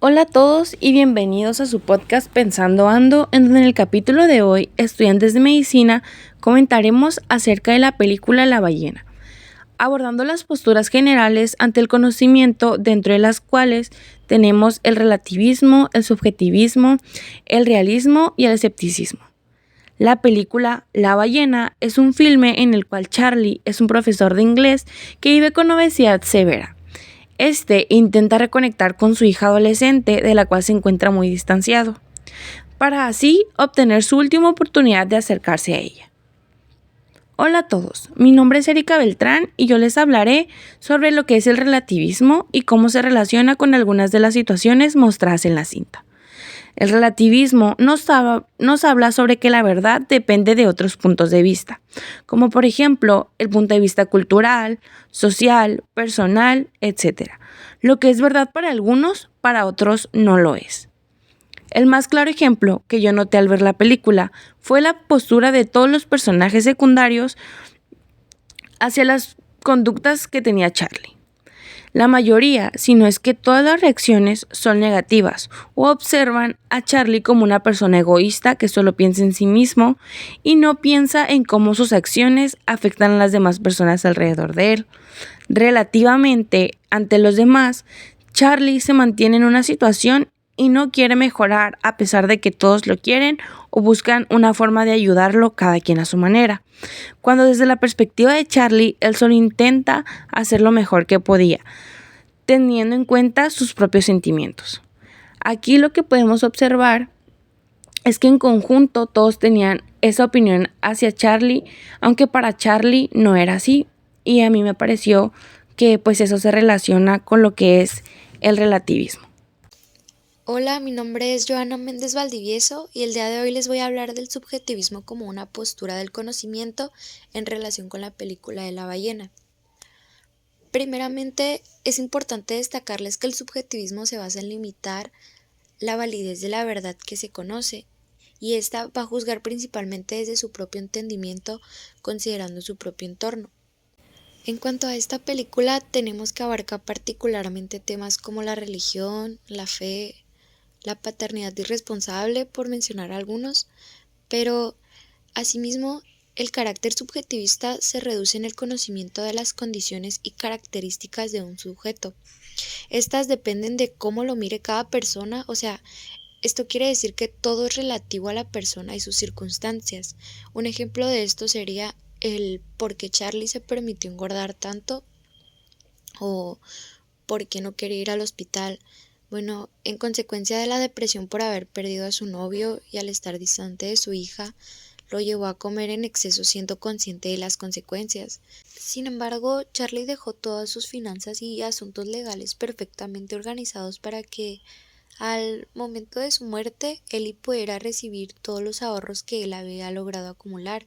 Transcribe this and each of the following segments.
Hola a todos y bienvenidos a su podcast Pensando Ando, en donde en el capítulo de hoy, estudiantes de medicina, comentaremos acerca de la película La ballena, abordando las posturas generales ante el conocimiento, dentro de las cuales tenemos el relativismo, el subjetivismo, el realismo y el escepticismo. La película La ballena es un filme en el cual Charlie es un profesor de inglés que vive con obesidad severa. Este intenta reconectar con su hija adolescente, de la cual se encuentra muy distanciado, para así obtener su última oportunidad de acercarse a ella. Hola a todos, mi nombre es Erika Beltrán y yo les hablaré sobre lo que es el relativismo y cómo se relaciona con algunas de las situaciones mostradas en la cinta. El relativismo nos habla sobre que la verdad depende de otros puntos de vista, como por ejemplo el punto de vista cultural, social, personal, etc. Lo que es verdad para algunos, para otros no lo es. El más claro ejemplo que yo noté al ver la película fue la postura de todos los personajes secundarios hacia las conductas que tenía Charlie. La mayoría, si no es que todas las reacciones son negativas o observan a Charlie como una persona egoísta que solo piensa en sí mismo y no piensa en cómo sus acciones afectan a las demás personas alrededor de él. Relativamente ante los demás, Charlie se mantiene en una situación y no quiere mejorar a pesar de que todos lo quieren o buscan una forma de ayudarlo cada quien a su manera. Cuando desde la perspectiva de Charlie, él solo intenta hacer lo mejor que podía, teniendo en cuenta sus propios sentimientos. Aquí lo que podemos observar es que en conjunto todos tenían esa opinión hacia Charlie, aunque para Charlie no era así, y a mí me pareció que pues eso se relaciona con lo que es el relativismo. Hola, mi nombre es Joana Méndez Valdivieso y el día de hoy les voy a hablar del subjetivismo como una postura del conocimiento en relación con la película de La ballena. Primeramente, es importante destacarles que el subjetivismo se basa en limitar la validez de la verdad que se conoce, y esta va a juzgar principalmente desde su propio entendimiento, considerando su propio entorno. En cuanto a esta película, tenemos que abarcar particularmente temas como la religión, la fe, la paternidad irresponsable, por mencionar algunos, pero asimismo el carácter subjetivista se reduce en el conocimiento de las condiciones y características de un sujeto. Estas dependen de cómo lo mire cada persona, o sea, esto quiere decir que todo es relativo a la persona y sus circunstancias. Un ejemplo de esto sería el por qué Charlie se permitió engordar tanto o por qué no quería ir al hospital. Bueno, en consecuencia de la depresión por haber perdido a su novio y al estar distante de su hija, lo llevó a comer en exceso siendo consciente de las consecuencias. Sin embargo, Charlie dejó todas sus finanzas y asuntos legales perfectamente organizados para que al momento de su muerte, Ellie pudiera recibir todos los ahorros que él había logrado acumular.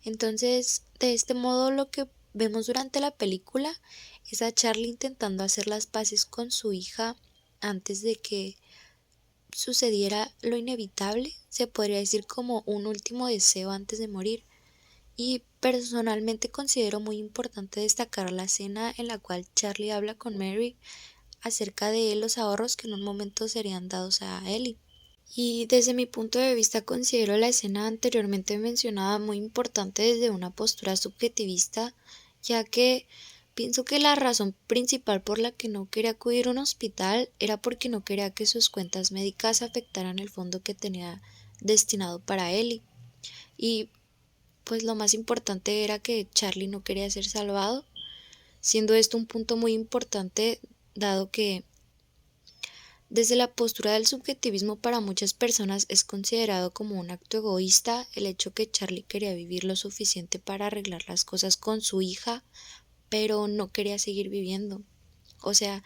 Entonces, de este modo, lo que vemos durante la película es a Charlie intentando hacer las paces con su hija antes de que sucediera lo inevitable, se podría decir como un último deseo antes de morir. Y personalmente considero muy importante destacar la escena en la cual Charlie habla con Mary acerca de los ahorros que en un momento serían dados a Ellie. Y desde mi punto de vista considero la escena anteriormente mencionada muy importante desde una postura subjetivista, ya que pienso que la razón principal por la que no quería acudir a un hospital era porque no quería que sus cuentas médicas afectaran el fondo que tenía destinado para Ellie. Y pues lo más importante era que Charlie no quería ser salvado, siendo esto un punto muy importante dado que desde la postura del subjetivismo para muchas personas es considerado como un acto egoísta el hecho que Charlie quería vivir lo suficiente para arreglar las cosas con su hija, pero no quería seguir viviendo. O sea,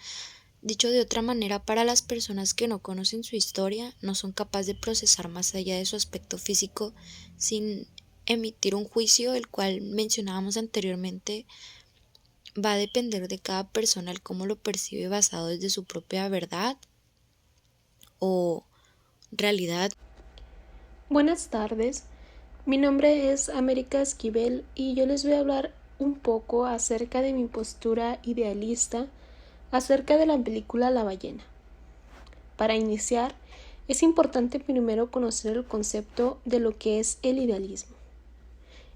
dicho de otra manera, para las personas que no conocen su historia, no son capaces de procesar más allá de su aspecto físico sin emitir un juicio, el cual mencionábamos anteriormente, va a depender de cada persona el cómo lo percibe basado desde su propia verdad o realidad. Buenas tardes, mi nombre es América Esquivel y yo les voy a hablar un poco acerca de mi postura idealista acerca de la película La ballena. Para iniciar, es importante primero conocer el concepto de lo que es el idealismo.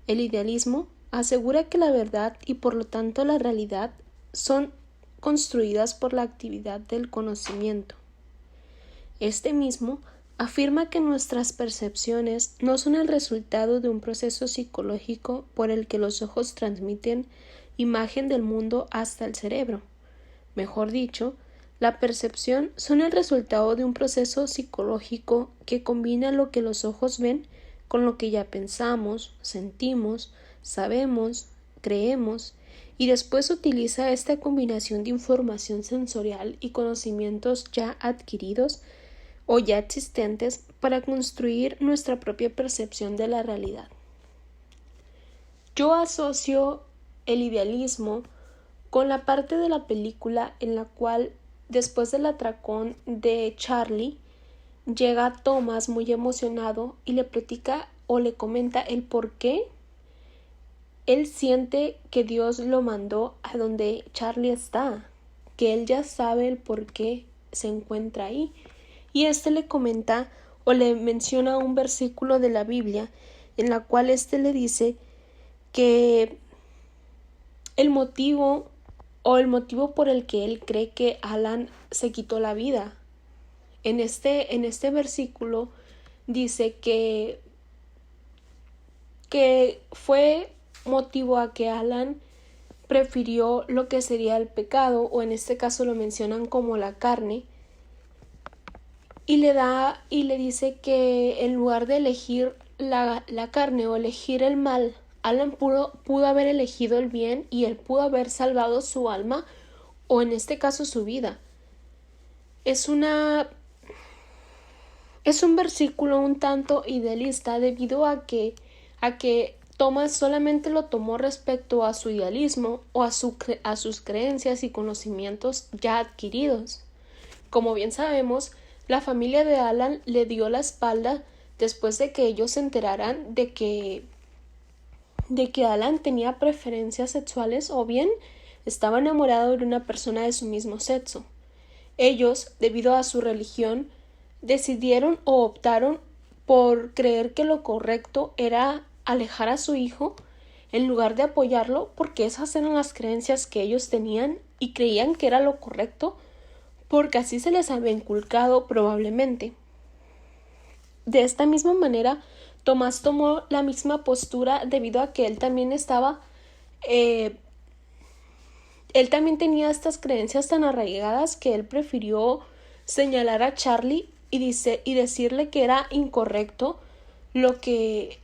El idealismo asegura que la verdad y por lo tanto la realidad son construidas por la actividad del conocimiento. Este mismo afirma que nuestras percepciones no son el resultado de un proceso psicológico por el que los ojos transmiten imagen del mundo hasta el cerebro. Mejor dicho, la percepción son el resultado de un proceso psicológico que combina lo que los ojos ven con lo que ya pensamos, sentimos, sabemos, creemos, y después utiliza esta combinación de información sensorial y conocimientos ya adquiridos o ya existentes para construir nuestra propia percepción de la realidad. Yo asocio el idealismo con la parte de la película en la cual, después del atracón de Charlie, llega Thomas muy emocionado y le platica o le comenta el por qué él siente que Dios lo mandó a donde Charlie está, que él ya sabe el por qué se encuentra ahí. Y le comenta o le menciona un versículo de la Biblia en la cual le dice que el motivo por el que él cree que Alan se quitó la vida. En este versículo dice que fue motivo a que Alan prefirió lo que sería el pecado, o en este caso lo mencionan como la carne, y le dice que en lugar de elegir la carne o elegir el mal, Alan pudo haber elegido el bien y él pudo haber salvado su alma, o en este caso su vida. Es un versículo un tanto idealista debido a que Thomas solamente lo tomó respecto a su idealismo o a sus creencias y conocimientos ya adquiridos. Como bien sabemos, la familia de Alan le dio la espalda después de que ellos se enteraran de que Alan tenía preferencias sexuales o bien estaba enamorado de una persona de su mismo sexo. Ellos, debido a su religión, decidieron o optaron por creer que lo correcto era alejar a su hijo en lugar de apoyarlo, porque esas eran las creencias que ellos tenían y creían que era lo correcto, porque así se les había inculcado probablemente. De esta misma manera, Tomás tomó la misma postura debido a que él también tenía estas creencias tan arraigadas que él prefirió señalar a Charlie y decirle que era incorrecto lo que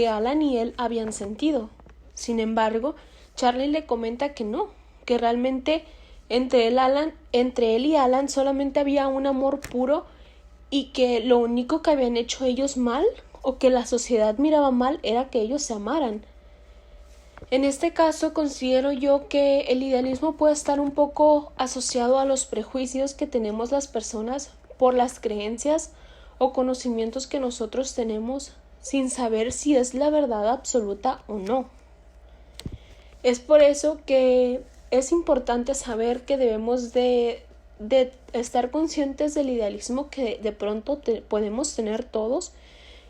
Alan y él habían sentido. Sin embargo, Charlie le comenta que no, que realmente entre él y Alan solamente había un amor puro y que lo único que habían hecho ellos mal o que la sociedad miraba mal era que ellos se amaran. En este caso considero yo que el idealismo puede estar un poco asociado a los prejuicios que tenemos las personas por las creencias o conocimientos que nosotros tenemos sin saber si es la verdad absoluta o no. Es por eso que es importante saber que debemos de estar conscientes del idealismo que de pronto podemos tener todos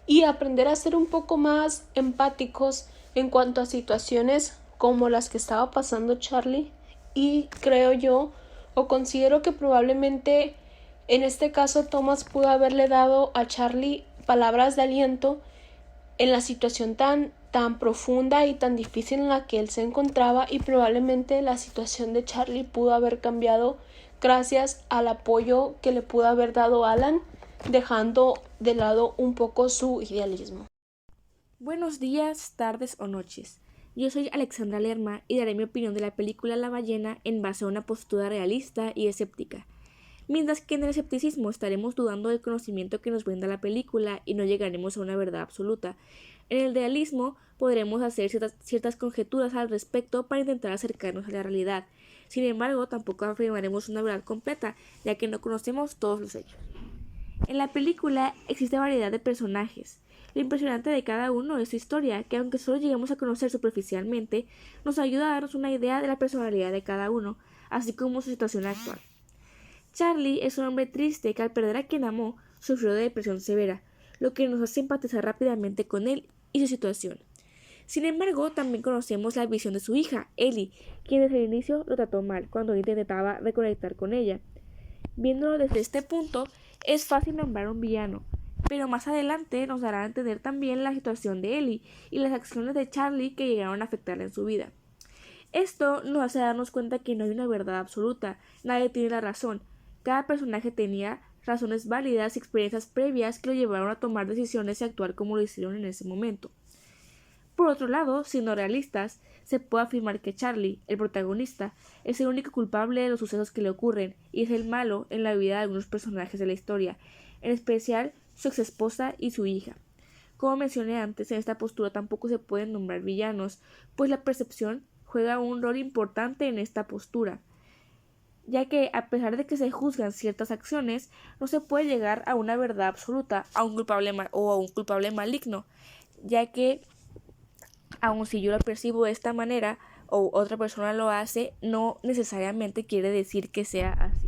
y aprender a ser un poco más empáticos en cuanto a situaciones como las que estaba pasando Charlie, y creo yo o considero que probablemente en este caso Thomas pudo haberle dado a Charlie palabras de aliento en la situación tan profunda y tan difícil en la que él se encontraba, y probablemente la situación de Charlie pudo haber cambiado gracias al apoyo que le pudo haber dado Alan, dejando de lado un poco su idealismo. Buenos días, tardes o noches. Yo soy Alexandra Lerma y daré mi opinión de la película La ballena en base a una postura realista y escéptica. Mientras que en el escepticismo estaremos dudando del conocimiento que nos brinda la película y no llegaremos a una verdad absoluta, en el realismo podremos hacer ciertas conjeturas al respecto para intentar acercarnos a la realidad. Sin embargo, tampoco afirmaremos una verdad completa, ya que no conocemos todos los hechos. En la película existe variedad de personajes. Lo impresionante de cada uno es su historia, que aunque solo lleguemos a conocer superficialmente, nos ayuda a darnos una idea de la personalidad de cada uno, así como su situación actual. Charlie es un hombre triste que al perder a quien amó sufrió de depresión severa, lo que nos hace empatizar rápidamente con él y su situación. Sin embargo, también conocemos la visión de su hija, Ellie, quien desde el inicio lo trató mal cuando intentaba reconectar con ella. Viéndolo desde este punto, es fácil nombrar un villano, pero más adelante nos dará a entender también la situación de Ellie y las acciones de Charlie que llegaron a afectarla en su vida. Esto nos hace darnos cuenta que no hay una verdad absoluta, nadie tiene la razón, cada personaje tenía razones válidas y experiencias previas que lo llevaron a tomar decisiones y actuar como lo hicieron en ese momento. Por otro lado, siendo realistas, se puede afirmar que Charlie, el protagonista, es el único culpable de los sucesos que le ocurren y es el malo en la vida de algunos personajes de la historia, en especial su exesposa y su hija. Como mencioné antes, en esta postura tampoco se pueden nombrar villanos, pues la percepción juega un rol importante en esta postura, ya que a pesar de que se juzgan ciertas acciones, no se puede llegar a una verdad absoluta, a un culpable o a un culpable maligno, ya que aun si yo lo percibo de esta manera o otra persona lo hace, no necesariamente quiere decir que sea así.